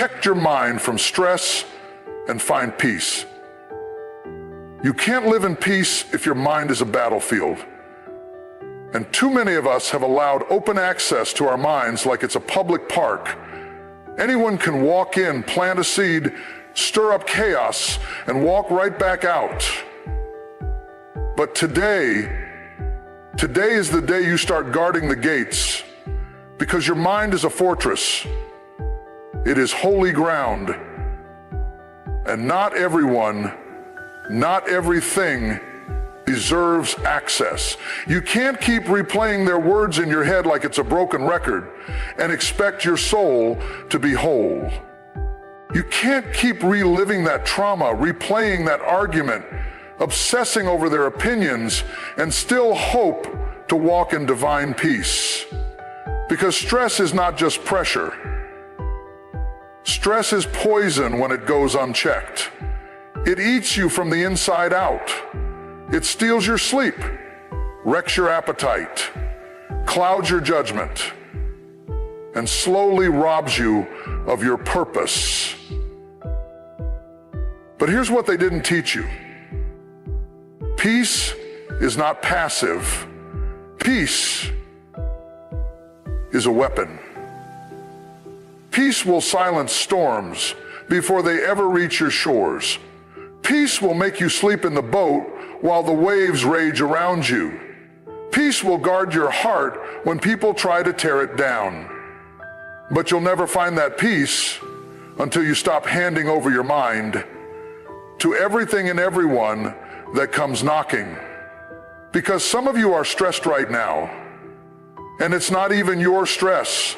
protect your mind from stress and find peace. You can't live in peace if your mind is a battlefield. And too many of us have allowed open access to our minds like it's a public park. Anyone can walk in, plant a seed, stir up chaos, and walk right back out. But today is the day you start guarding the gates, because your mind is a fortress. It is holy ground. And not everyone, not everything deserves access. You can't keep replaying their words in your head like it's a broken record and expect your soul to be whole. You can't keep reliving that trauma, replaying that argument, obsessing over their opinions, and still hope to walk in divine peace. Because stress is not just pressure. Stress is poison when it goes unchecked. It eats you from the inside out. It steals your sleep, wrecks your appetite, clouds your judgment, and slowly robs you of your purpose. But here's what they didn't teach you. Peace is not passive. Peace is a weapon. Peace will silence storms before they ever reach your shores. Peace will make you sleep in the boat while the waves rage around you. Peace will guard your heart when people try to tear it down. But you'll never find that peace until you stop handing over your mind to everything and everyone that comes knocking. Because some of you are stressed right now, and it's not even your stress.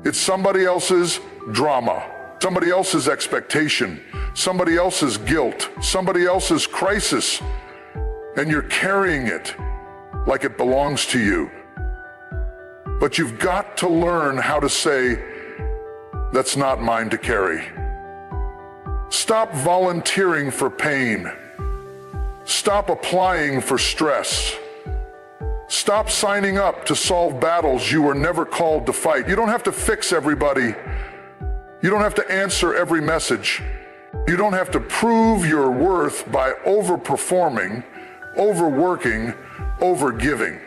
It's somebody else's drama, somebody else's expectation, somebody else's guilt, somebody else's crisis, and you're carrying it like it belongs to you. But you've got to learn how to say, that's not mine to carry. Stop volunteering for pain. Stop applying for stress. Stop signing up to solve battles you were never called to fight. You don't have to fix everybody. You don't have to answer every message. You don't have to prove your worth by overperforming, overworking, overgiving.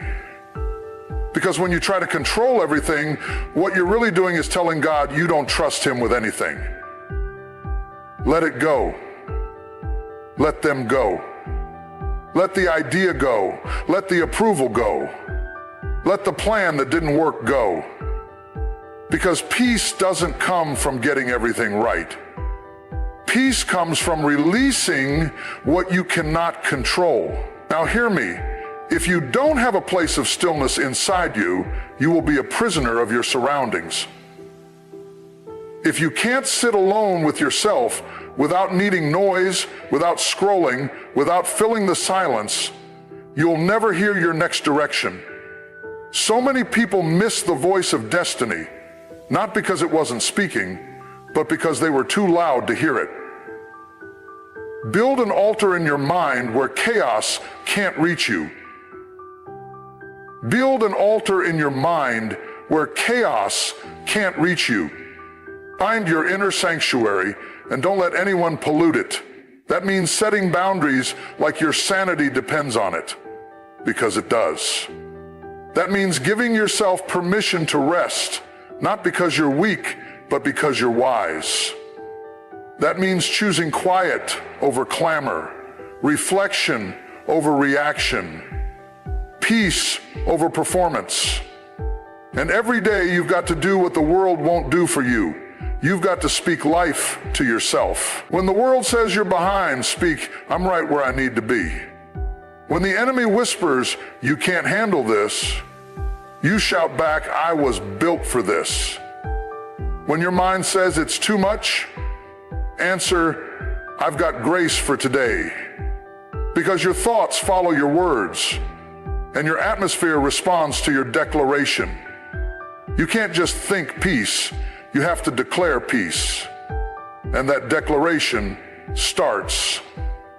Because when you try to control everything, what you're really doing is telling God you don't trust him with anything. Let it go. Let them go. Let the idea go. Let the approval go. Let the plan that didn't work go. Because peace doesn't come from getting everything right. Peace comes from releasing what you cannot control. Now hear me. If you don't have a place of stillness inside you, you will be a prisoner of your surroundings. If you can't sit alone with yourself without needing noise, without scrolling, without filling the silence, you'll never hear your next direction. So many people miss the voice of destiny, not because it wasn't speaking, but because they were too loud to hear it. Build an altar in your mind where chaos can't reach you. Build an altar in your mind where chaos can't reach you. Find your inner sanctuary and don't let anyone pollute it. That means setting boundaries like your sanity depends on it, because it does. That means giving yourself permission to rest, not because you're weak, but because you're wise. That means choosing quiet over clamor, reflection over reaction, peace over performance. And every day you've got to do what the world won't do for you. You've got to speak life to yourself. When the world says you're behind, speak, I'm right where I need to be. When the enemy whispers, you can't handle this, you shout back, I was built for this. When your mind says it's too much, answer, I've got grace for today. Because your thoughts follow your words, and your atmosphere responds to your declaration. You can't just think peace. You have to declare peace. And that declaration starts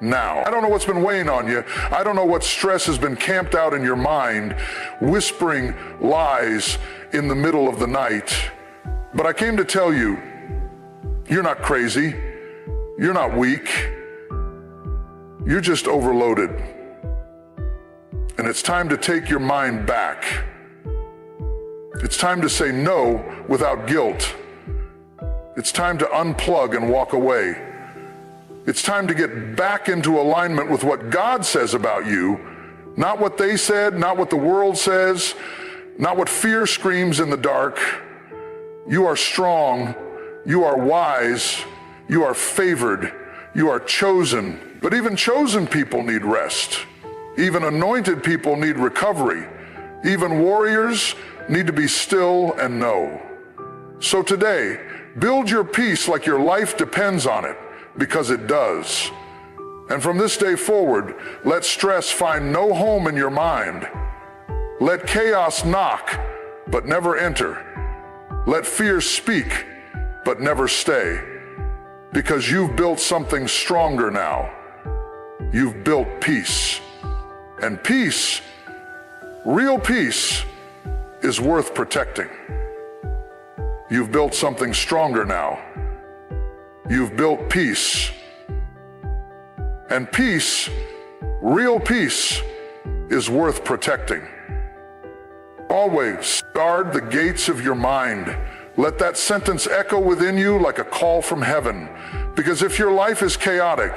now. I don't know what's been weighing on you. I don't know what stress has been camped out in your mind, whispering lies in the middle of the night. But I came to tell you, You're not crazy. You're not weak. You're just overloaded. And it's time to take your mind back. It's time to say no without guilt. It's time to unplug and walk away. It's time to get back into alignment with what God says about you, not what they said, not what the world says, not what fear screams in the dark. You are strong, you are wise, you are favored, you are chosen. But even chosen people need rest. Even anointed people need recovery. Even warriors need to be still and know. So today, build your peace like your life depends on it, because it does. And from this day forward, let stress find no home in your mind. Let chaos knock, but never enter. Let fear speak, but never stay. Because you've built something stronger now. You've built peace. And peace, real peace, is worth protecting. You've built something stronger now. You've built peace. And peace, real peace, is worth protecting. Always guard the gates of your mind. Let that sentence echo within you like a call from heaven. Because if your life is chaotic,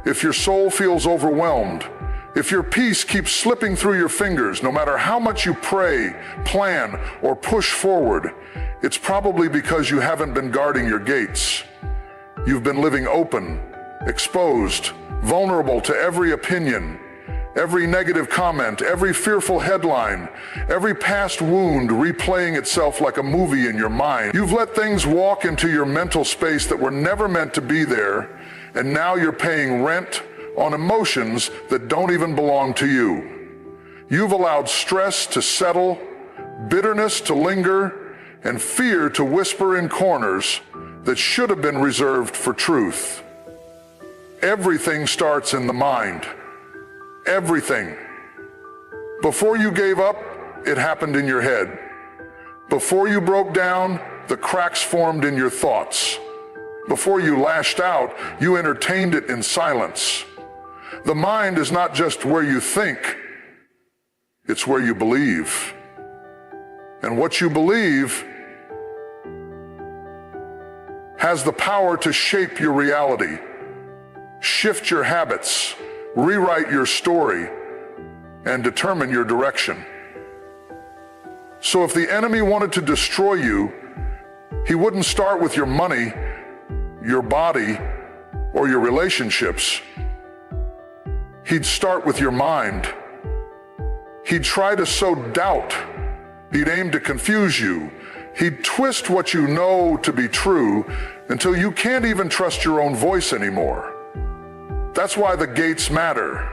if your soul feels overwhelmed, if your peace keeps slipping through your fingers, no matter how much you pray, plan, or push forward, it's probably because you haven't been guarding your gates. You've been living open, exposed, vulnerable to every opinion, every negative comment, every fearful headline, every past wound replaying itself like a movie in your mind. You've let things walk into your mental space that were never meant to be there, and now you're paying rent on emotions that don't even belong to you. You've allowed stress to settle, bitterness to linger, and fear to whisper in corners that should have been reserved for truth. Everything starts in the mind. Everything. Before you gave up, it happened in your head. Before you broke down, the cracks formed in your thoughts. Before you lashed out, you entertained it in silence. The mind is not just where you think, it's where you believe. And what you believe has the power to shape your reality, shift your habits, rewrite your story, and determine your direction. So if the enemy wanted to destroy you, he wouldn't start with your money, your body, or your relationships. He'd start with your mind. He'd try to sow doubt. He'd aim to confuse you. He'd twist what you know to be true until you can't even trust your own voice anymore. That's why the gates matter.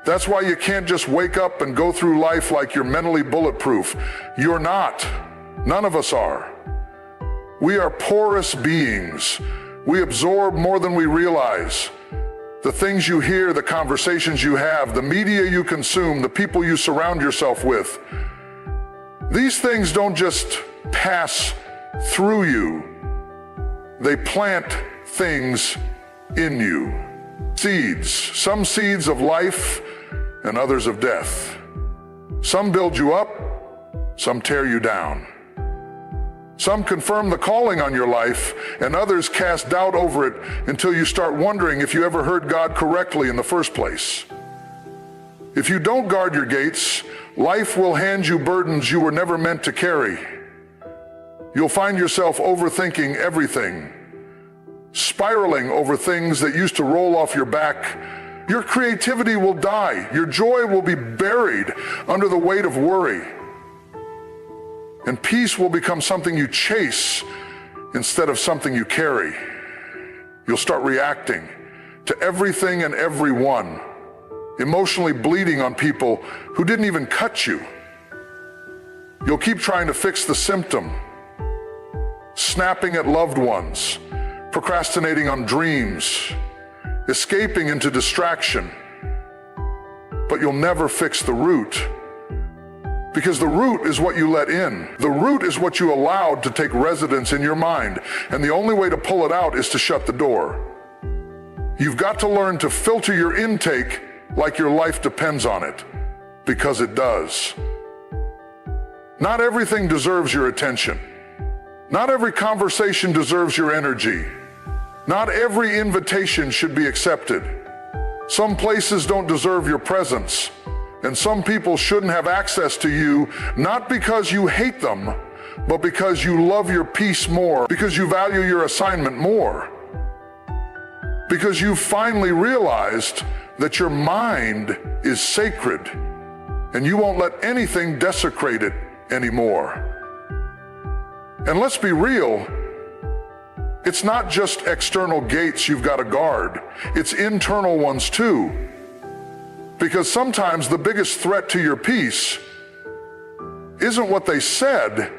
That's why you can't just wake up and go through life like you're mentally bulletproof. You're not. None of us are. We are porous beings. We absorb more than we realize. The things you hear, the conversations you have, the media you consume, the people you surround yourself with, these things don't just pass through you. They plant things in you. Seeds, some seeds of life and others of death. Some build you up, some tear you down. Some confirm the calling on your life, and others cast doubt over it until you start wondering if you ever heard God correctly in the first place. If you don't guard your gates, life will hand you burdens you were never meant to carry. You'll find yourself overthinking everything, spiraling over things that used to roll off your back. Your creativity will die. Your joy will be buried under the weight of worry. And peace will become something you chase instead of something you carry. You'll start reacting to everything and everyone, emotionally bleeding on people who didn't even cut you. You'll keep trying to fix the symptom, snapping at loved ones, procrastinating on dreams, escaping into distraction. But you'll never fix the root, Because the root is what you let in. The root is what you allowed to take residence in your mind. And the only way to pull it out is to shut the door. You've got to learn to filter your intake like your life depends on it, because it does. Not everything deserves your attention. Not every conversation deserves your energy. Not every invitation should be accepted. Some places don't deserve your presence, and some people shouldn't have access to you, not because you hate them, but because you love your peace more, because you value your assignment more, because you finally realized that your mind is sacred, and you won't let anything desecrate it anymore. And let's be real, it's not just external gates you've got to guard, it's internal ones too. Because sometimes the biggest threat to your peace isn't what they said,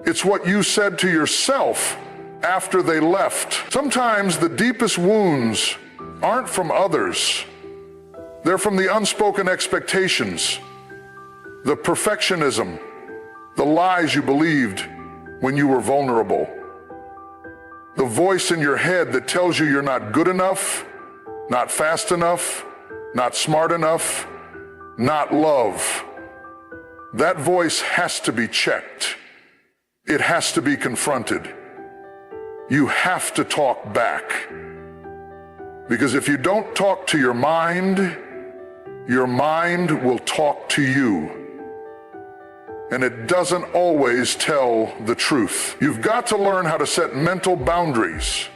it's what you said to yourself after they left. Sometimes the deepest wounds aren't from others, they're from the unspoken expectations, the perfectionism, the lies you believed when you were vulnerable. The voice in your head that tells you you're not good enough, not fast enough, not smart enough, not love. That voice has to be checked. It has to be confronted. You have to talk back. Because if you don't talk to your mind will talk to you. And it doesn't always tell the truth. You've got to learn how to set mental boundaries.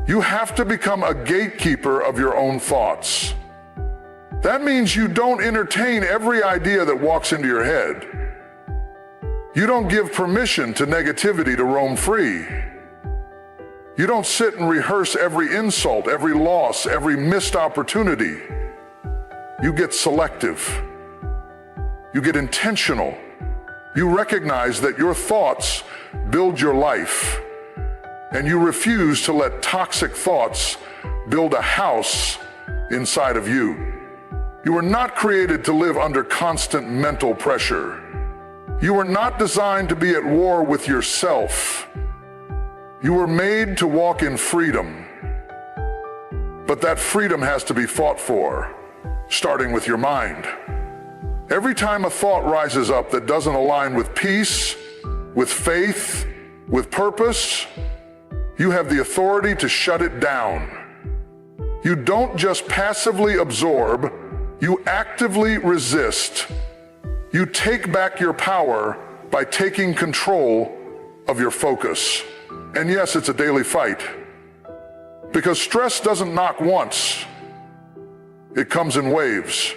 You have to become a gatekeeper of your own thoughts. That means you don't entertain every idea that walks into your head. You don't give permission to negativity to roam free. You don't sit and rehearse every insult, every loss, every missed opportunity. You get selective. You get intentional. You recognize that your thoughts build your life, and you refuse to let toxic thoughts build a house inside of you. You were not created to live under constant mental pressure. You were not designed to be at war with yourself. You were made to walk in freedom. But that freedom has to be fought for, starting with your mind. Every time a thought rises up that doesn't align with peace, with faith, with purpose, you have the authority to shut it down. You don't just passively absorb, you actively resist. You take back your power by taking control of your focus. And yes, it's a daily fight. Because stress doesn't knock once, it comes in waves.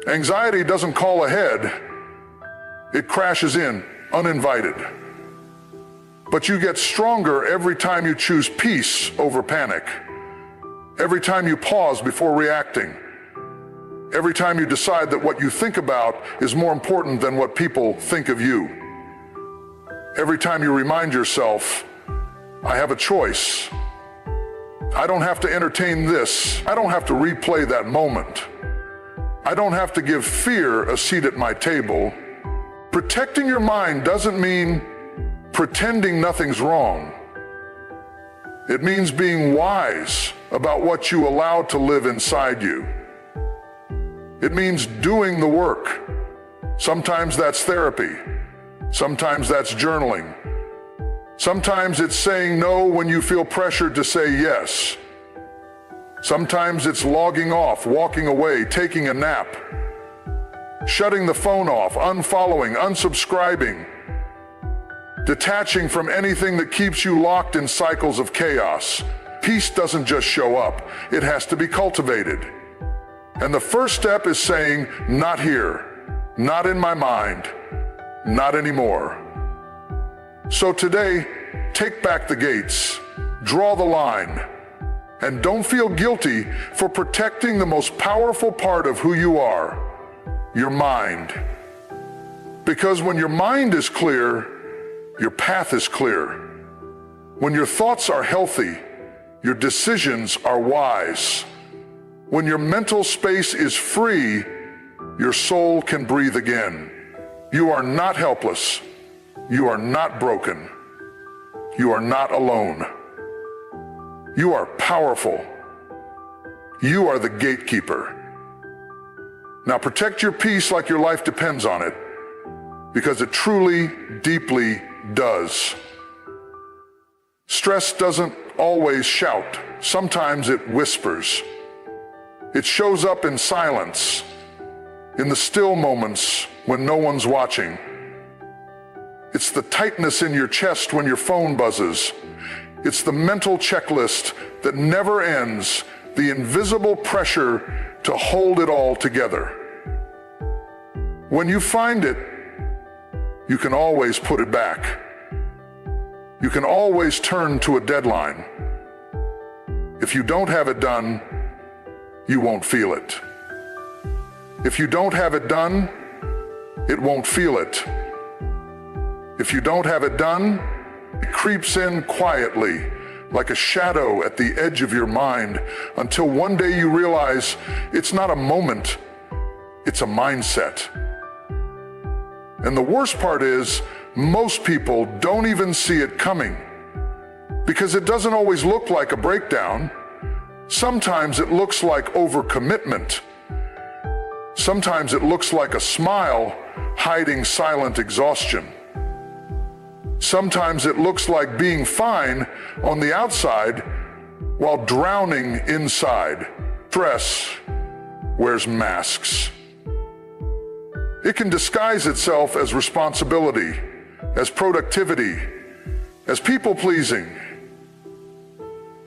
Anxiety doesn't call ahead, it crashes in, uninvited. But you get stronger every time you choose peace over panic. Every time you pause before reacting. Every time you decide that what you think about is more important than what people think of you. Every time you remind yourself, I have a choice. I don't have to entertain this. I don't have to replay that moment. I don't have to give fear a seat at my table. Protecting your mind doesn't mean pretending nothing's wrong. It means being wise about what you allow to live inside you. It means doing the work. Sometimes that's therapy. Sometimes that's journaling. Sometimes it's saying no when you feel pressured to say yes. Sometimes it's logging off, walking away, taking a nap, shutting the phone off, unfollowing, unsubscribing, detaching from anything that keeps you locked in cycles of chaos. Peace doesn't just show up, it has to be cultivated. And the first step is saying, not here, not in my mind, not anymore. So today, take back the gates, draw the line, and don't feel guilty for protecting the most powerful part of who you are, your mind. Because when your mind is clear, your path is clear. When your thoughts are healthy, your decisions are wise. When your mental space is free, your soul can breathe again. You are not helpless. You are not broken. You are not alone. You are powerful. You are the gatekeeper. Now protect your peace like your life depends on it, because it truly, deeply does. Stress doesn't always shout. Sometimes it whispers. It shows up in silence, in the still moments when no one's watching. It's the tightness in your chest when your phone buzzes. It's the mental checklist that never ends, the invisible pressure to hold it all together. When you find it, you can always put it back. You can always turn to a deadline. If you don't have it done, you won't feel it. If you don't have it done, it won't feel it. If you don't have it done, it creeps in quietly, like a shadow at the edge of your mind, until one day you realize it's not a moment, it's a mindset. And the worst part is, most people don't even see it coming, because it doesn't always look like a breakdown. Sometimes it looks like overcommitment. Sometimes it looks like a smile hiding silent exhaustion. Sometimes it looks like being fine on the outside while drowning inside. Stress wears masks. It can disguise itself as responsibility, as productivity, as people-pleasing.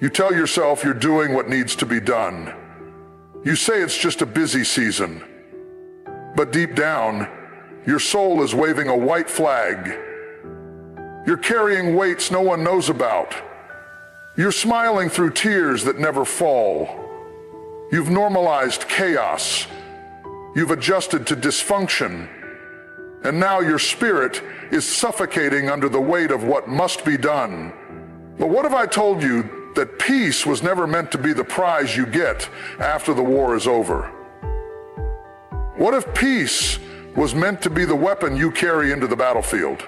You tell yourself you're doing what needs to be done. You say it's just a busy season. But deep down, your soul is waving a white flag. You're carrying weights no one knows about. You're smiling through tears that never fall. You've normalized chaos. You've adjusted to dysfunction. And now your spirit is suffocating under the weight of what must be done. But what if I told you that peace was never meant to be the prize you get after the war is over? What if peace was meant to be the weapon you carry into the battlefield?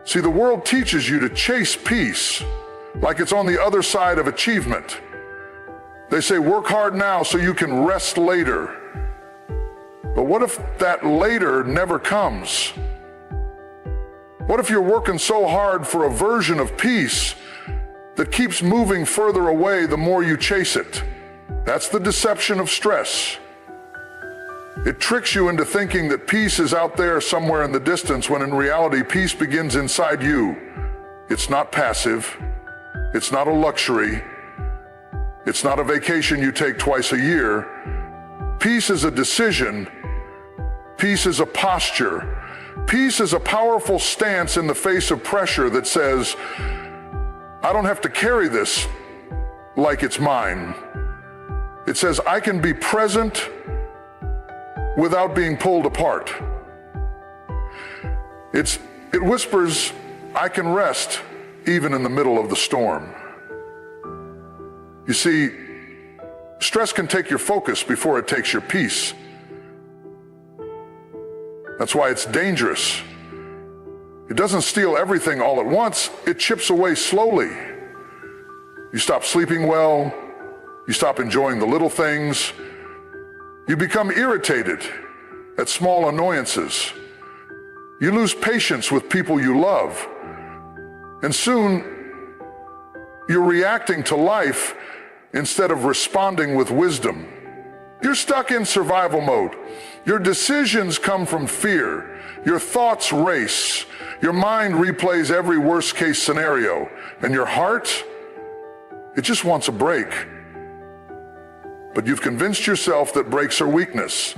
See, the world teaches you to chase peace like it's on the other side of achievement. They say work hard now so you can rest later. But what if that later never comes? What if you're working so hard for a version of peace that keeps moving further away the more you chase it? That's the deception of stress. It tricks you into thinking that peace is out there somewhere in the distance, when in reality, peace begins inside you. It's not passive. It's not a luxury. It's not a vacation you take twice a year. Peace is a decision. Peace is a posture. Peace is a powerful stance in the face of pressure that says, I don't have to carry this like it's mine. It says, I can be present without being pulled apart. It whispers, I can rest even in the middle of the storm. You see, stress can take your focus before it takes your peace. That's why it's dangerous. It doesn't steal everything all at once. It chips away slowly. You stop sleeping well. You stop enjoying the little things. You become irritated at small annoyances. You lose patience with people you love. And soon, you're reacting to life instead of responding with wisdom. You're stuck in survival mode. Your decisions come from fear. Your thoughts race. Your mind replays every worst-case scenario. And your heart, it just wants a break. But you've convinced yourself that breaks are weakness,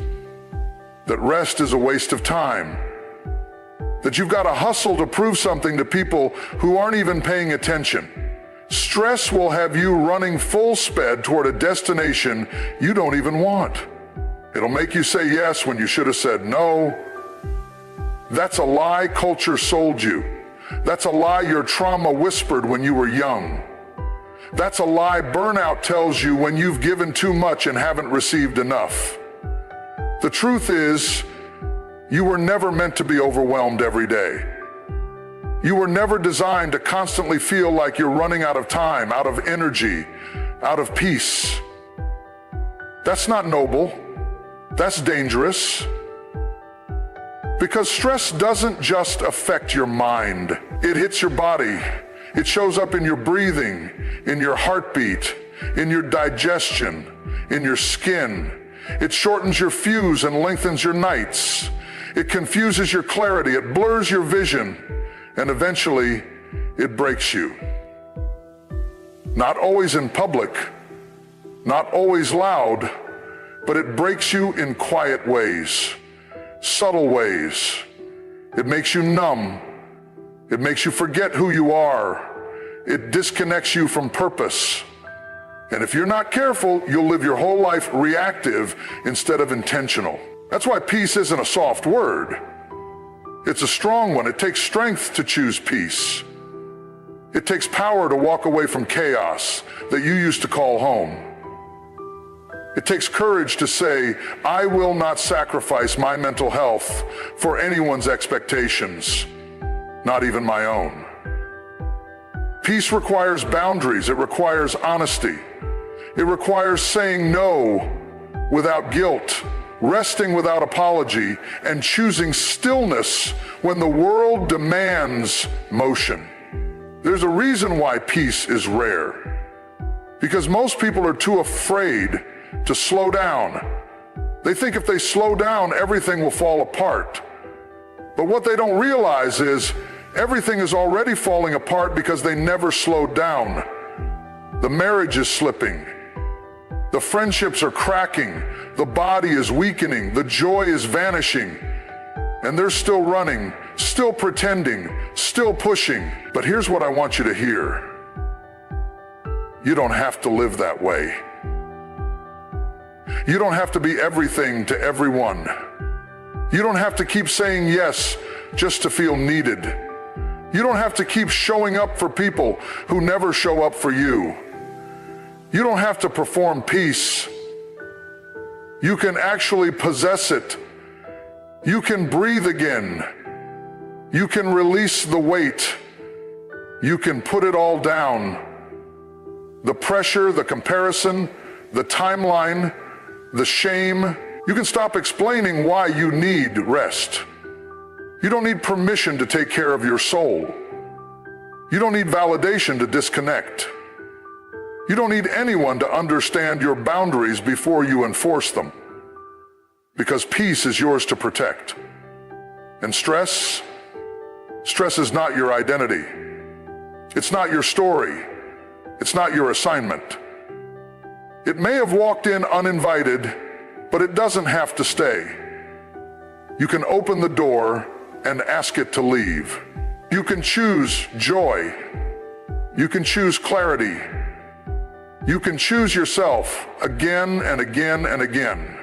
that rest is a waste of time, that you've got to hustle to prove something to people who aren't even paying attention. Stress will have you running full sped toward a destination you don't even want. It'll make you say yes when you should have said no. That's a lie culture sold you. That's a lie your trauma whispered when you were young. That's a lie burnout tells you when you've given too much and haven't received enough. The truth is, you were never meant to be overwhelmed every day. You were never designed to constantly feel like you're running out of time, out of energy, out of peace. That's not noble. That's dangerous. Because stress doesn't just affect your mind. It hits your body. It shows up in your breathing, in your heartbeat, in your digestion, in your skin. It shortens your fuse and lengthens your nights. It confuses your clarity. It blurs your vision. And eventually, it breaks you. Not always in public, not always loud, but it breaks you in quiet ways, subtle ways. It makes you numb. It makes you forget who you are. It disconnects you from purpose. And if you're not careful, you'll live your whole life reactive instead of intentional. That's why peace isn't a soft word. It's a strong one. It takes strength to choose peace. It takes power to walk away from chaos that you used to call home. It takes courage to say, I will not sacrifice my mental health for anyone's expectations, not even my own. Peace requires boundaries. It requires honesty. It requires saying no without guilt, resting without apology, and choosing stillness when the world demands motion. There's a reason why peace is rare. Because most people are too afraid to slow down. They think if they slow down, everything will fall apart. But what they don't realize is everything is already falling apart because they never slowed down. The marriage is slipping. The friendships are cracking. The body is weakening. The joy is vanishing. And they're still running, still pretending, still pushing. But here's what I want you to hear. You don't have to live that way. You don't have to be everything to everyone. You don't have to keep saying yes just to feel needed. You don't have to keep showing up for people who never show up for you. You don't have to perform peace. You can actually possess it. You can breathe again. You can release the weight. You can put it all down. The pressure, the comparison, the timeline, the shame. You can stop explaining why you need rest. You don't need permission to take care of your soul. You don't need validation to disconnect. You don't need anyone to understand your boundaries before you enforce them. Because peace is yours to protect. And stress is not your identity. It's not your story. It's not your assignment. It may have walked in uninvited, but it doesn't have to stay. You can open the door and ask it to leave. You can choose joy. You can choose clarity. You can choose yourself again and again and again.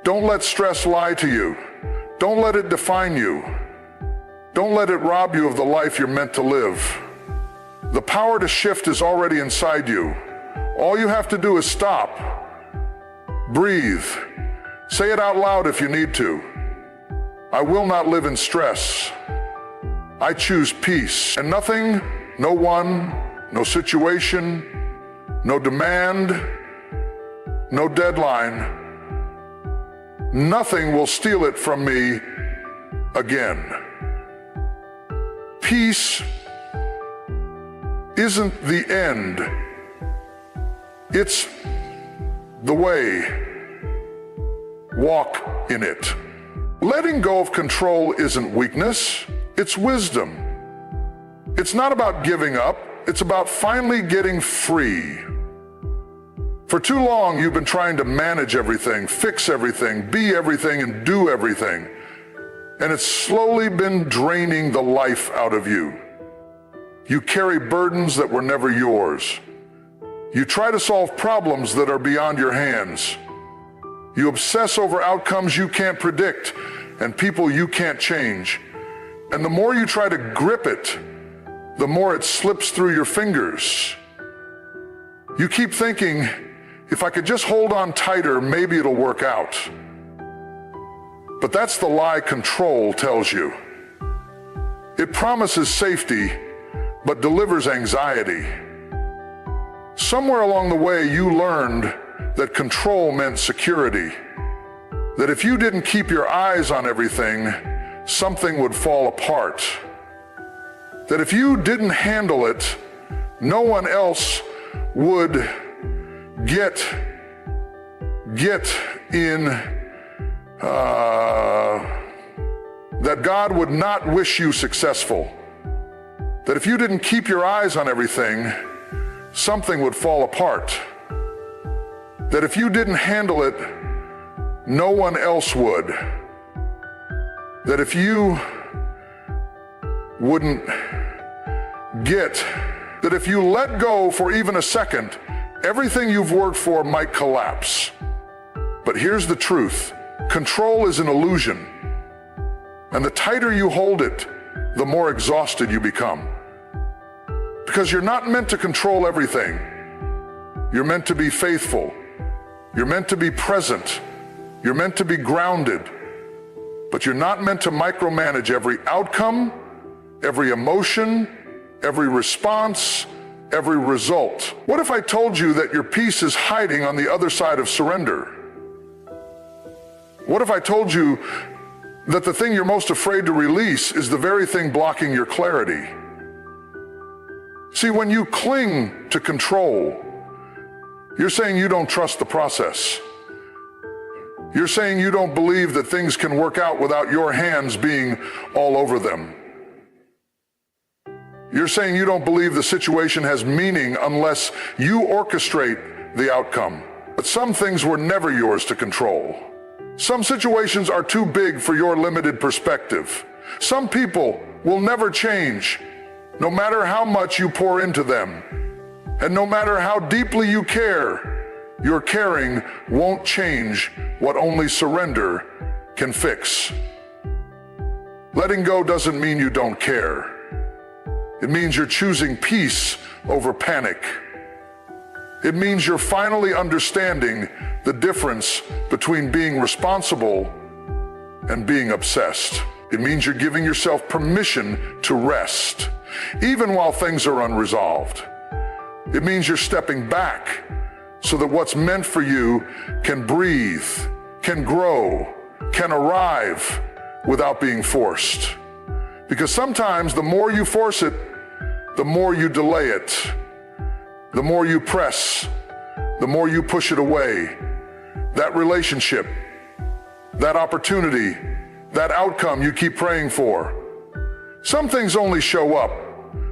Don't let stress lie to you. Don't let it define you. Don't let it rob you of the life you're meant to live. The power to shift is already inside you. All you have to do is stop, breathe, say it out loud if you need to. I will not live in stress. I choose peace. And nothing, no one, no situation, no demand, no deadline, nothing will steal it from me again. Peace isn't the end. It's the way. Walk in it. Letting go of control isn't weakness, it's wisdom. It's not about giving up, it's about finally getting free. For too long, you've been trying to manage everything, fix everything, be everything, and do everything. And it's slowly been draining the life out of you. You carry burdens that were never yours. You try to solve problems that are beyond your hands. You obsess over outcomes you can't predict and people you can't change. And the more you try to grip it, the more it slips through your fingers. You keep thinking, if I could just hold on tighter, maybe it'll work out. But that's the lie control tells you. It promises safety, but delivers anxiety. Somewhere along the way, you learned that control meant security. That if you didn't keep your eyes on everything, something would fall apart. That if you didn't handle it, no one else would get in, that God would not wish you successful. That if you didn't keep your eyes on everything, something would fall apart. That if you didn't handle it, no one else would. That if you wouldn't that if you let go for even a second, everything you've worked for might collapse. But here's the truth. Control is an illusion. And the tighter you hold it, the more exhausted you become. Because you're not meant to control everything. You're meant to be faithful. You're meant to be present. You're meant to be grounded. But you're not meant to micromanage every outcome, every emotion, every response, every result. What if I told you that your peace is hiding on the other side of surrender? What if I told you that the thing you're most afraid to release is the very thing blocking your clarity? See, when you cling to control, you're saying you don't trust the process. You're saying you don't believe that things can work out without your hands being all over them. You're saying you don't believe the situation has meaning unless you orchestrate the outcome. But some things were never yours to control. Some situations are too big for your limited perspective. Some people will never change, no matter how much you pour into them. And no matter how deeply you care, your caring won't change what only surrender can fix. Letting go doesn't mean you don't care. It means you're choosing peace over panic. It means you're finally understanding the difference between being responsible and being obsessed. It means you're giving yourself permission to rest, even while things are unresolved. It means you're stepping back so that what's meant for you can breathe, can grow, can arrive without being forced. Because sometimes the more you force it, the more you delay it. The more you press, the more you push it away. That relationship, that opportunity, that outcome you keep praying for. Some things only show up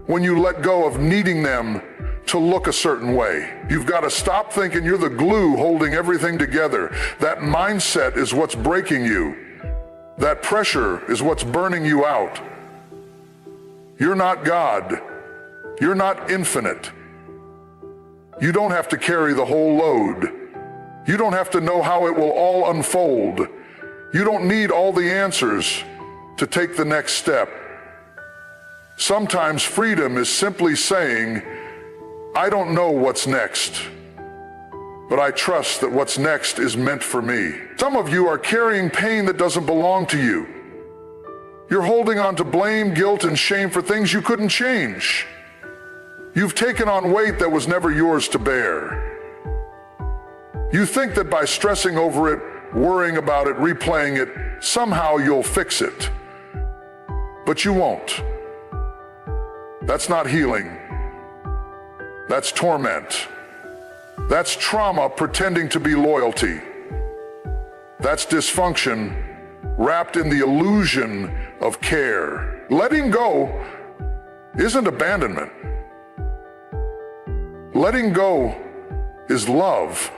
when you let go of needing them to look a certain way. You've got to stop thinking you're the glue holding everything together. That mindset is what's breaking you. That pressure is what's burning you out. You're not God. You're not infinite. You don't have to carry the whole load. You don't have to know how it will all unfold. You don't need all the answers to take the next step. Sometimes freedom is simply saying, I don't know what's next, but I trust that what's next is meant for me. Some of you are carrying pain that doesn't belong to you. You're holding on to blame, guilt, and shame for things you couldn't change. You've taken on weight that was never yours to bear. You think that by stressing over it, worrying about it, replaying it, somehow you'll fix it. But you won't. That's not healing. That's torment. That's trauma pretending to be loyalty. That's dysfunction wrapped in the illusion of care. Letting go isn't abandonment. Letting go is love.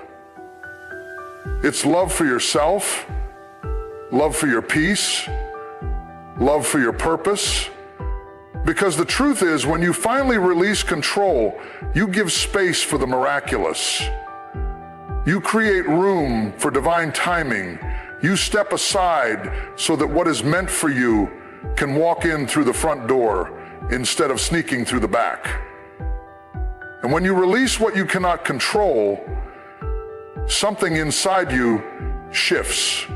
It's love for yourself, love for your peace, love for your purpose. Because the truth is, when you finally release control, you give space for the miraculous. You create room for divine timing. You step aside so that what is meant for you can walk in through the front door instead of sneaking through the back. And when you release what you cannot control, something inside you shifts.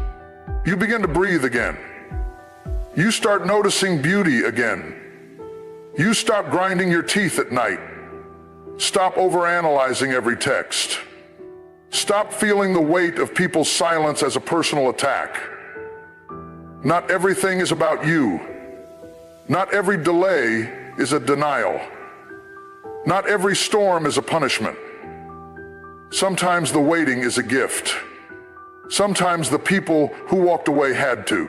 You begin to breathe again. You start noticing beauty again. You stop grinding your teeth at night. Stop overanalyzing every text. Stop feeling the weight of people's silence as a personal attack. Not everything is about you. Not every delay is a denial. Not every storm is a punishment. Sometimes the waiting is a gift. Sometimes the people who walked away had to,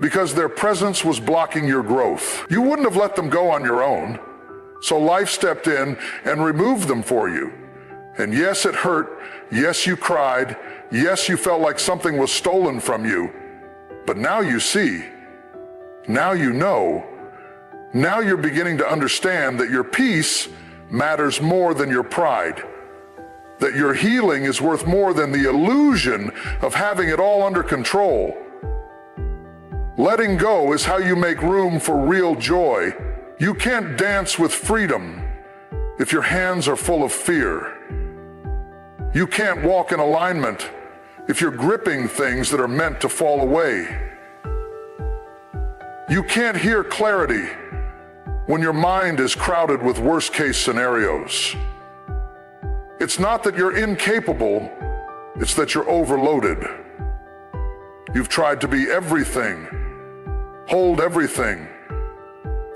because their presence was blocking your growth. You wouldn't have let them go on your own, so life stepped in and removed them for you. And yes, it hurt. Yes, you cried. Yes, you felt like something was stolen from you. But now you see. Now you know. Now you're beginning to understand that your peace matters more than your pride. That your healing is worth more than the illusion of having it all under control. Letting go is how you make room for real joy. You can't dance with freedom if your hands are full of fear. You can't walk in alignment if you're gripping things that are meant to fall away. You can't hear clarity when your mind is crowded with worst-case scenarios. It's not that you're incapable, it's that you're overloaded. You've tried to be everything, hold everything,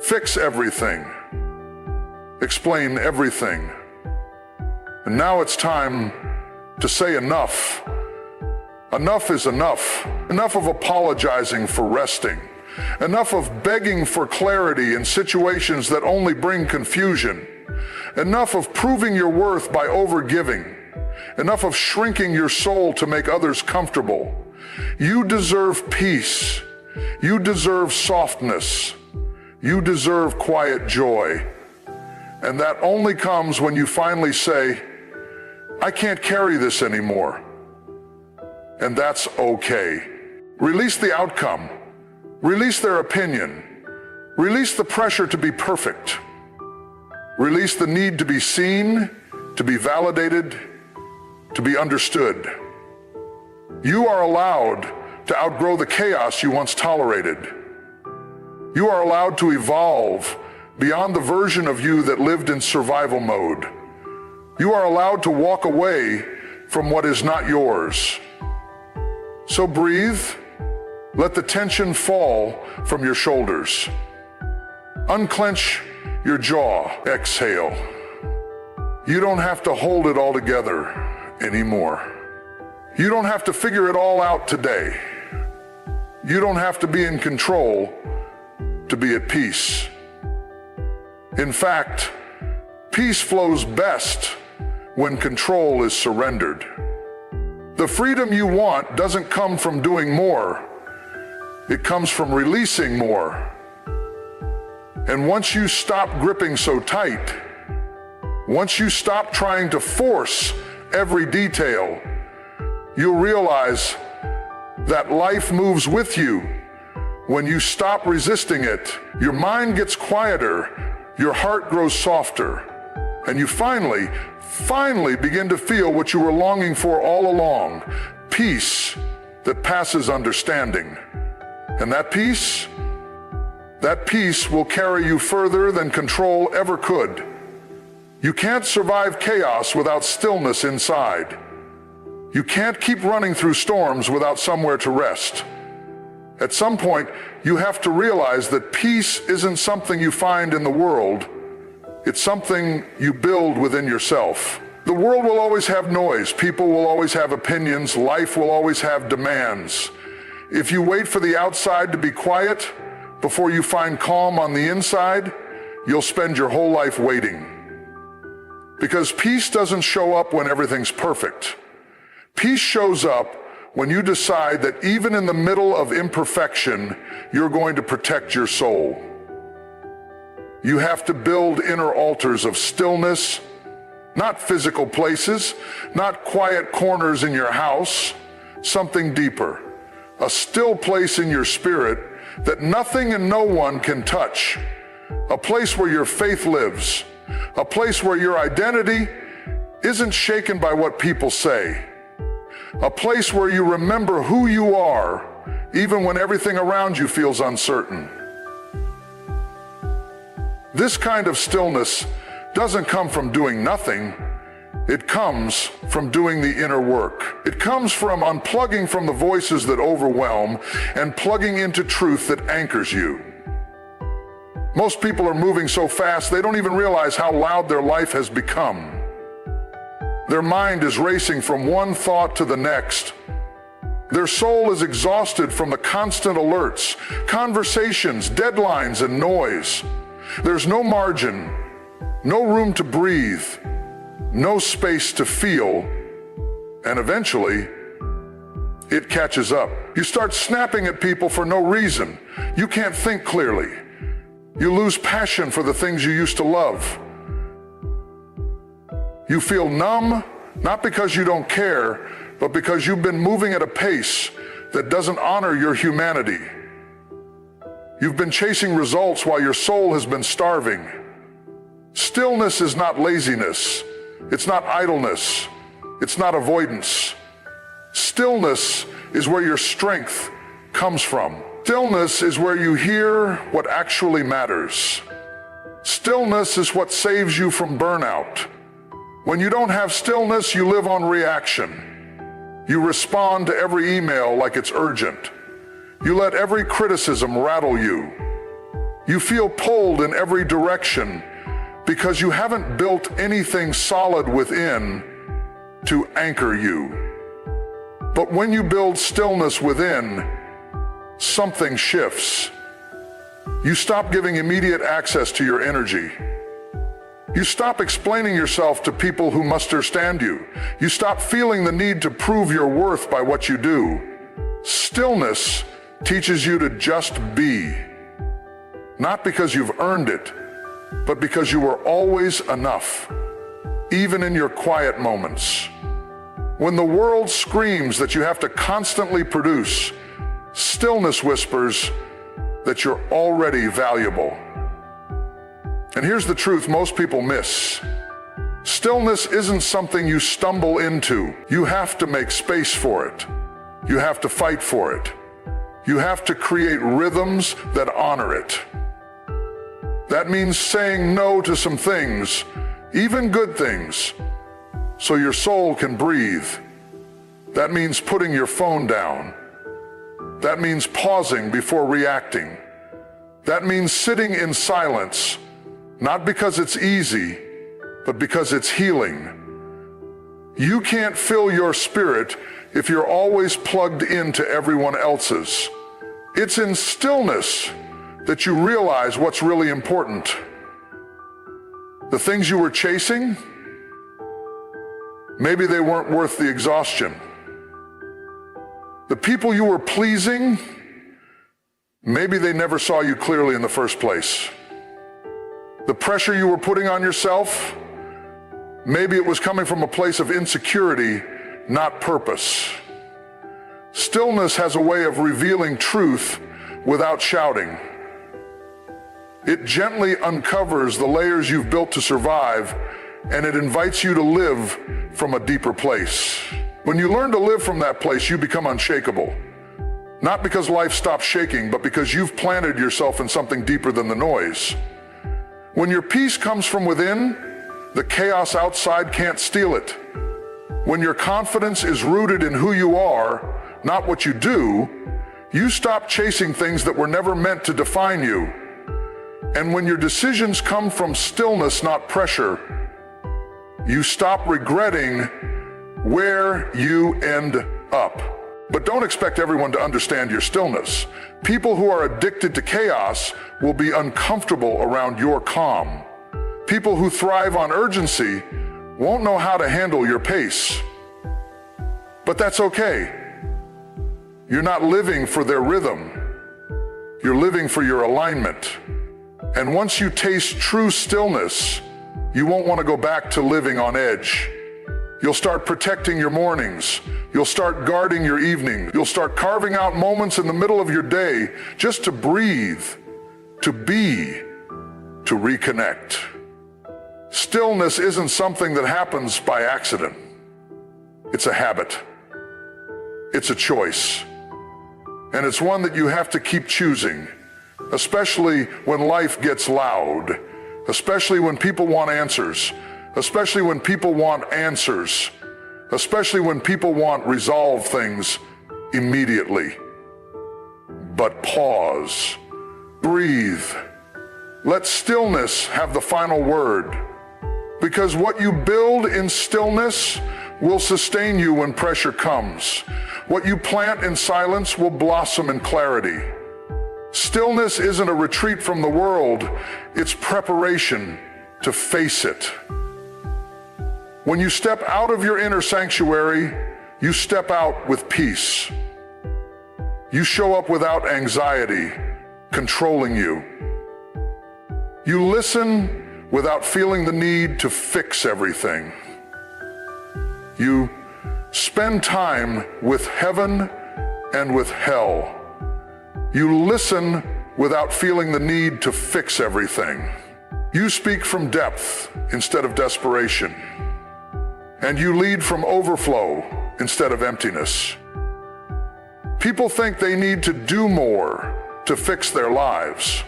fix everything, explain everything. And now it's time to say enough. Enough is enough. Enough of apologizing for resting. Enough of begging for clarity in situations that only bring confusion. Enough of proving your worth by overgiving. Enough of shrinking your soul to make others comfortable. You deserve peace. You deserve softness. You deserve quiet joy. And that only comes when you finally say, I can't carry this anymore. And that's okay. Release the outcome. Release their opinion. Release the pressure to be perfect. Release the need to be seen, to be validated, to be understood. You are allowed to outgrow the chaos you once tolerated. You are allowed to evolve beyond the version of you that lived in survival mode. You are allowed to walk away from what is not yours. So breathe. Let the tension fall from your shoulders. Unclench your jaw. Exhale. You don't have to hold it all together anymore. You don't have to figure it all out today. You don't have to be in control to be at peace. In fact, peace flows best when control is surrendered. The freedom you want doesn't come from doing more. It comes from releasing more. And once you stop gripping so tight, once you stop trying to force every detail, you'll realize that life moves with you when you stop resisting it. Your mind gets quieter, your heart grows softer, and you finally begin to feel what you were longing for all along, peace that passes understanding. And that peace will carry you further than control ever could. You can't survive chaos without stillness inside. You can't keep running through storms without somewhere to rest. At some point, you have to realize that peace isn't something you find in the world. It's something you build within yourself. The world will always have noise. People will always have opinions. Life will always have demands. If you wait for the outside to be quiet before you find calm on the inside, you'll spend your whole life waiting. Because peace doesn't show up when everything's perfect. Peace shows up when you decide that even in the middle of imperfection, you're going to protect your soul. You have to build inner altars of stillness, not physical places, not quiet corners in your house, something deeper, a still place in your spirit that nothing and no one can touch, a place where your faith lives, a place where your identity isn't shaken by what people say, A place where you remember who you are, even when everything around you feels uncertain. This kind of stillness doesn't come from doing nothing. It comes from doing the inner work. It comes from unplugging from the voices that overwhelm and plugging into truth that anchors you. Most people are moving so fast they don't even realize how loud their life has become. Their mind is racing from one thought to the next. Their soul is exhausted from the constant alerts, conversations, deadlines, and noise. There's no margin, no room to breathe, no space to feel, and eventually, it catches up. You start snapping at people for no reason. You can't think clearly. You lose passion for the things you used to love. You feel numb, not because you don't care, but because you've been moving at a pace that doesn't honor your humanity. You've been chasing results while your soul has been starving. Stillness is not laziness. It's not idleness. It's not avoidance. Stillness is where your strength comes from. Stillness is where you hear what actually matters. Stillness is what saves you from burnout. When you don't have stillness, you live on reaction. You respond to every email like it's urgent. You let every criticism rattle you. You feel pulled in every direction because you haven't built anything solid within to anchor you. But when you build stillness within, something shifts. You stop giving immediate access to your energy. You stop explaining yourself to people who must understand you. You stop feeling the need to prove your worth by what you do. Stillness teaches you to just be. Not because you've earned it, but because you were always enough, even in your quiet moments. When the world screams that you have to constantly produce, stillness whispers that you're already valuable. And here's the truth most people miss. Stillness isn't something you stumble into. You have to make space for it. You have to fight for it. You have to create rhythms that honor it. That means saying no to some things, even good things, so your soul can breathe. That means putting your phone down. That means pausing before reacting. That means sitting in silence, not because it's easy, but because it's healing. You can't fill your spirit if you're always plugged into everyone else's. It's in stillness that you realize what's really important. The things you were chasing, maybe they weren't worth the exhaustion. The people you were pleasing, maybe they never saw you clearly in the first place. The pressure you were putting on yourself, maybe it was coming from a place of insecurity, not purpose. Stillness has a way of revealing truth without shouting. It gently uncovers the layers you've built to survive, and it invites you to live from a deeper place. When you learn to live from that place, you become unshakable. Not because life stops shaking, but because you've planted yourself in something deeper than the noise. When your peace comes from within, the chaos outside can't steal it. When your confidence is rooted in who you are, not what you do, you stop chasing things that were never meant to define you. And when your decisions come from stillness, not pressure, you stop regretting where you end up. But don't expect everyone to understand your stillness. People who are addicted to chaos will be uncomfortable around your calm. People who thrive on urgency won't know how to handle your pace. But that's okay. You're not living for their rhythm. You're living for your alignment. And once you taste true stillness, you won't want to go back to living on edge. You'll start protecting your mornings. You'll start guarding your evening. You'll start carving out moments in the middle of your day just to breathe, to be, to reconnect. Stillness isn't something that happens by accident. It's a habit. It's a choice. And it's one that you have to keep choosing, especially when life gets loud, especially when people want answers, especially when people want answers, especially when people want resolved things immediately. But pause, breathe, let stillness have the final word, because what you build in stillness will sustain you when pressure comes. What you plant in silence will blossom in clarity. Stillness isn't a retreat from the world, it's preparation to face it. When you step out of your inner sanctuary, you step out with peace. You show up without anxiety controlling you. You listen without feeling the need to fix everything. You spend time with heaven and with hell. You listen without feeling the need to fix everything. You speak from depth instead of desperation. And you lead from overflow instead of emptiness. People think they need to do more to fix their lives.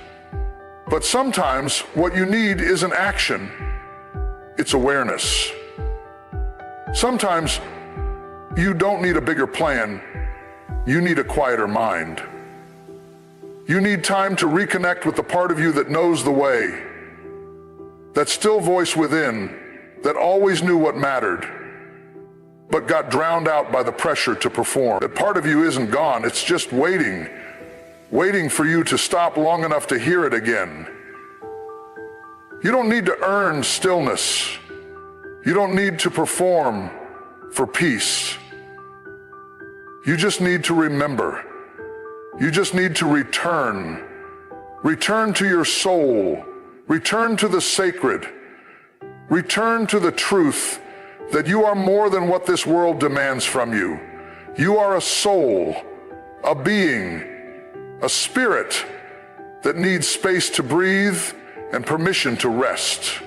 But sometimes what you need isn't action, it's awareness. Sometimes you don't need a bigger plan, you need a quieter mind. You need time to reconnect with the part of you that knows the way, that still voice within, that always knew what mattered, but got drowned out by the pressure to perform. That part of you isn't gone, it's just waiting for you to stop long enough to hear it again. You don't need to earn stillness. You don't need to perform for peace. You just need to remember. You just need to return. Return to your soul. Return to the sacred. Return to the truth that you are more than what this world demands from you. You are a soul, a being, a spirit that needs space to breathe and permission to rest.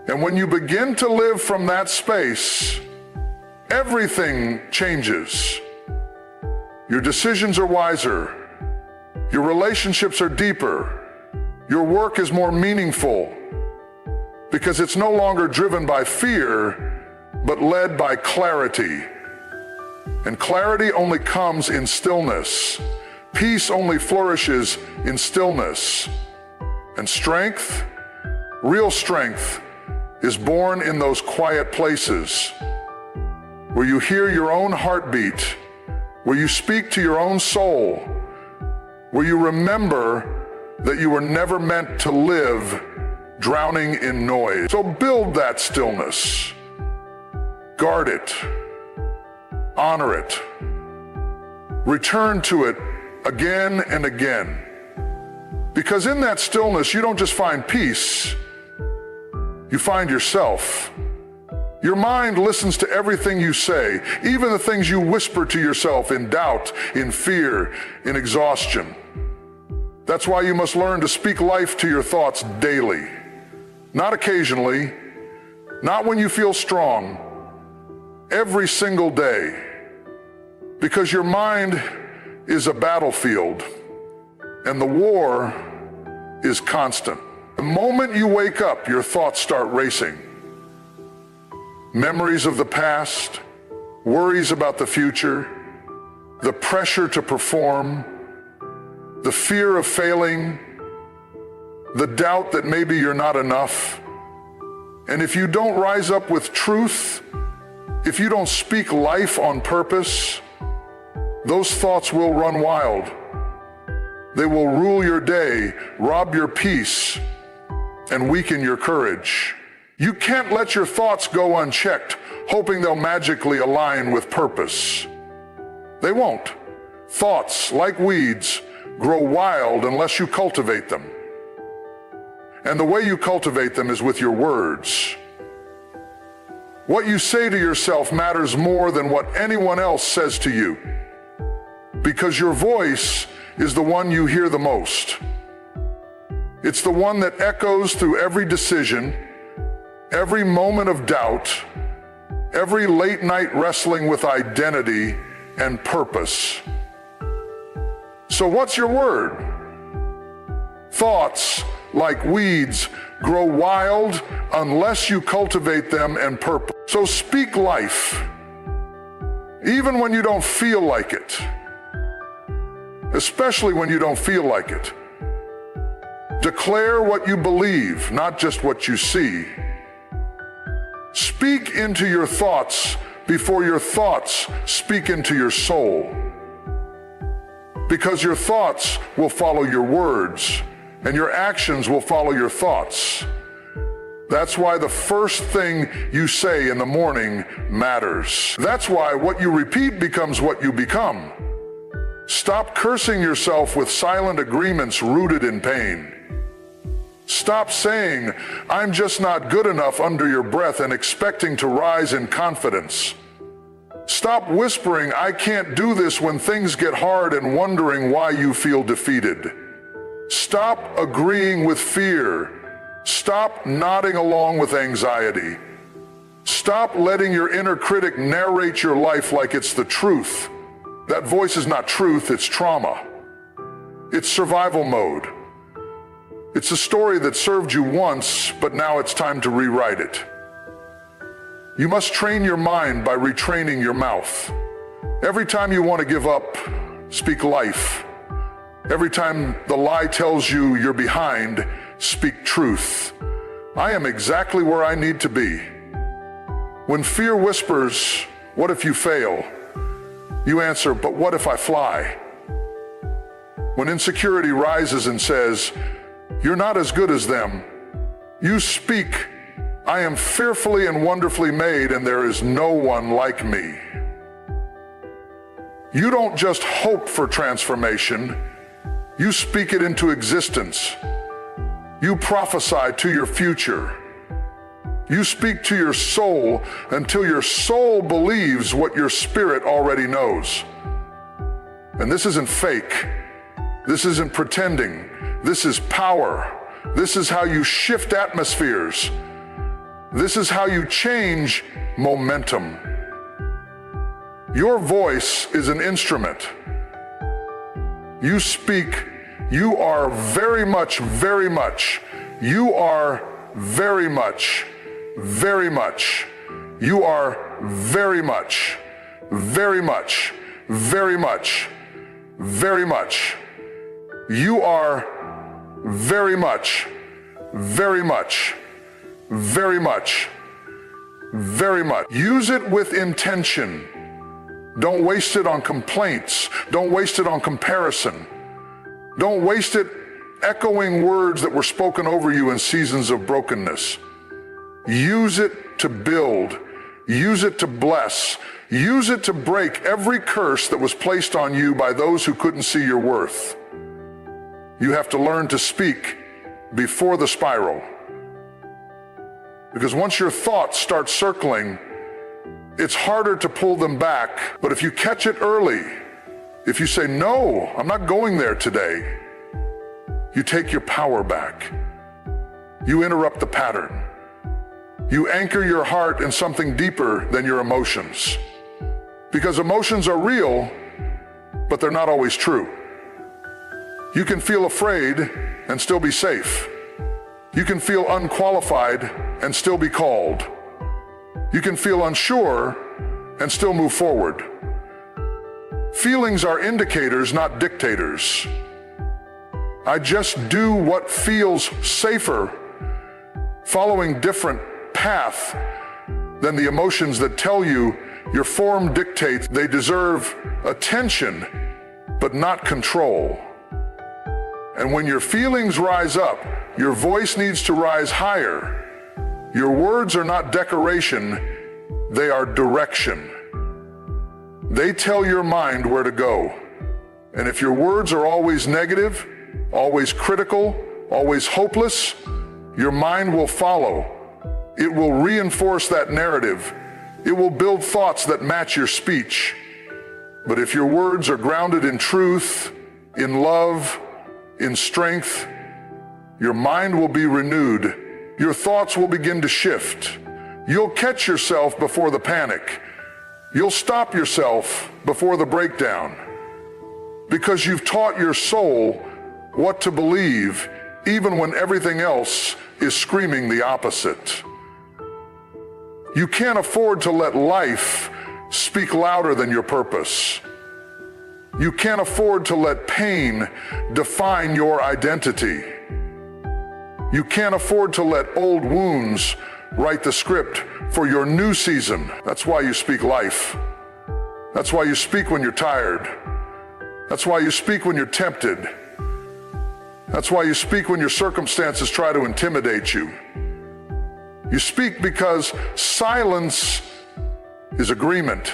And when you begin to live from that space, everything changes. Your decisions are wiser. Your relationships are deeper. Your work is more meaningful because it's no longer driven by fear, but led by clarity. And clarity only comes in stillness. Peace only flourishes in stillness. And strength, real strength, is born in those quiet places where you hear your own heartbeat, where you speak to your own soul, where you remember that you were never meant to live drowning in noise. So build that stillness. Guard it. Honor it. Return to it again and again. Because in that stillness, you don't just find peace, you find yourself. Your mind listens to everything you say, even the things you whisper to yourself in doubt, in fear, in exhaustion. That's why you must learn to speak life to your thoughts daily. Not occasionally, not when you feel strong, every single day. Because your mind is a battlefield, and the war is constant. The moment you wake up, your thoughts start racing. Memories of the past, worries about the future, the pressure to perform, the fear of failing, the doubt that maybe you're not enough. And if you don't rise up with truth, if you don't speak life on purpose, those thoughts will run wild. They will rule your day, rob your peace, and weaken your courage. You can't let your thoughts go unchecked, hoping they'll magically align with purpose. They won't. Thoughts, like weeds, grow wild unless you cultivate them. And the way you cultivate them is with your words. What you say to yourself matters more than what anyone else says to you, because your voice is the one you hear the most. It's the one that echoes through every decision, every moment of doubt, every late night wrestling with identity, and purpose. So what's your word? Thoughts, like weeds, grow wild unless you cultivate them and purpose. So speak life, even when you don't feel like it, especially when you don't feel like it. Declare what you believe, not just what you see. Speak into your thoughts before your thoughts speak into your soul. Because your thoughts will follow your words, and your actions will follow your thoughts. That's why the first thing you say in the morning matters. That's why what you repeat becomes what you become. Stop cursing yourself with silent agreements rooted in pain. Stop saying, "I'm just not good enough" under your breath and expecting to rise in confidence. Stop whispering, "I can't do this" when things get hard and wondering why you feel defeated. Stop agreeing with fear. Stop nodding along with anxiety. Stop letting your inner critic narrate your life like it's the truth. That voice is not truth, it's trauma. It's survival mode. It's a story that served you once, but now it's time to rewrite it. You must train your mind by retraining your mouth. Every time you want to give up, speak life. Every time the lie tells you you're behind, speak truth. I am exactly where I need to be. When fear whispers, "What if you fail?" you answer, "But what if I fly?" When insecurity rises and says, "You're not as good as them," you speak, "I am fearfully and wonderfully made, and there is no one like me." You don't just hope for transformation, you speak it into existence. You prophesy to your future. You speak to your soul until your soul believes what your spirit already knows. And this isn't fake. This isn't pretending. This is power. This is how you shift atmospheres. This is how you change momentum. Your voice is an instrument. You speak, you are very much, very much. You are very much, very much. You are very much, very much, very much, very much. You are very much, very much, very much, very much. Use it with intention. Don't waste it on complaints. Don't waste it on comparison. Don't waste it echoing words that were spoken over you in seasons of brokenness. Use it to build. Use it to bless. Use it to break every curse that was placed on you by those who couldn't see your worth. You have to learn to speak before the spiral. Because once your thoughts start circling, it's harder to pull them back. But if you catch it early, if you say, "No, I'm not going there today," you take your power back. You interrupt the pattern. You anchor your heart in something deeper than your emotions. Because emotions are real, but they're not always true. You can feel afraid and still be safe. You can feel unqualified and still be called. You can feel unsure and still move forward. Feelings are indicators, not dictators. I just do what feels safer, following different path than the emotions that tell you your form dictates. They deserve attention, but not control. And when your feelings rise up, your voice needs to rise higher. Your words are not decoration, they are direction. They tell your mind where to go. And if your words are always negative, always critical, always hopeless, your mind will follow. It will reinforce that narrative. It will build thoughts that match your speech. But if your words are grounded in truth, in love, in strength, your mind will be renewed. Your thoughts will begin to shift. You'll catch yourself before the panic. You'll stop yourself before the breakdown because you've taught your soul what to believe even when everything else is screaming the opposite. You can't afford to let life speak louder than your purpose. You can't afford to let pain define your identity. You can't afford to let old wounds write the script for your new season. That's why you speak life. That's why you speak when you're tired. That's why you speak when you're tempted. That's why you speak when your circumstances try to intimidate you. You speak because silence is agreement,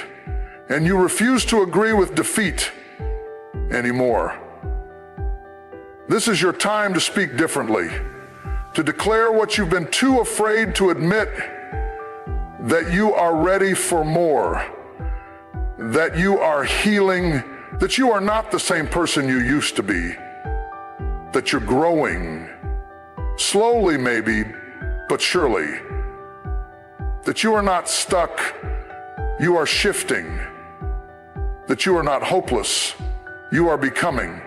and you refuse to agree with defeat anymore. This is your time to speak differently, to declare what you've been too afraid to admit, that you are ready for more, that you are healing, that you are not the same person you used to be, that you're growing, slowly maybe, but surely, that you are not stuck, you are shifting, that you are not hopeless, you are becoming,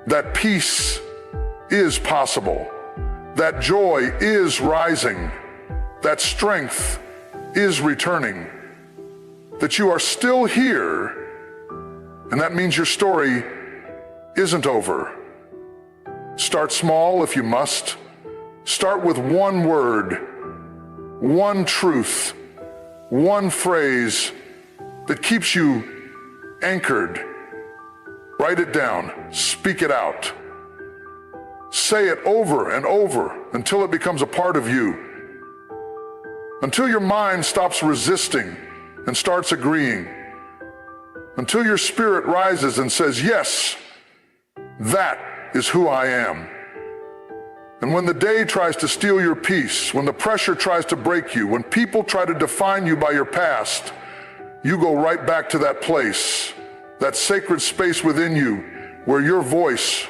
that peace is possible, that joy is rising, that strength is returning, that you are still here, and that means your story isn't over. Start small if you must. Start with one word, one truth, one phrase that keeps you anchored. Write it down, speak it out. Say it over and over until it becomes a part of you. Until your mind stops resisting and starts agreeing. Until your spirit rises and says, yes, that is who I am. And when the day tries to steal your peace, when the pressure tries to break you, when people try to define you by your past, you go right back to that place, that sacred space within you where your voice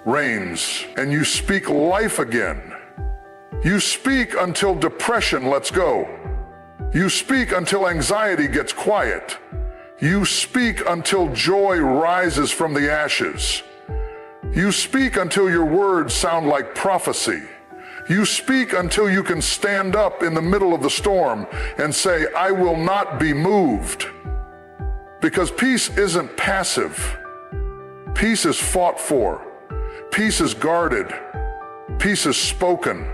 reigns, and you speak life again. You speak until depression lets go. You speak until anxiety gets quiet. You speak until joy rises from the ashes. You speak until your words sound like prophecy. You speak until you can stand up in the middle of the storm and say, I will not be moved. Because peace isn't passive. Peace is fought for. Peace is guarded. Peace is spoken.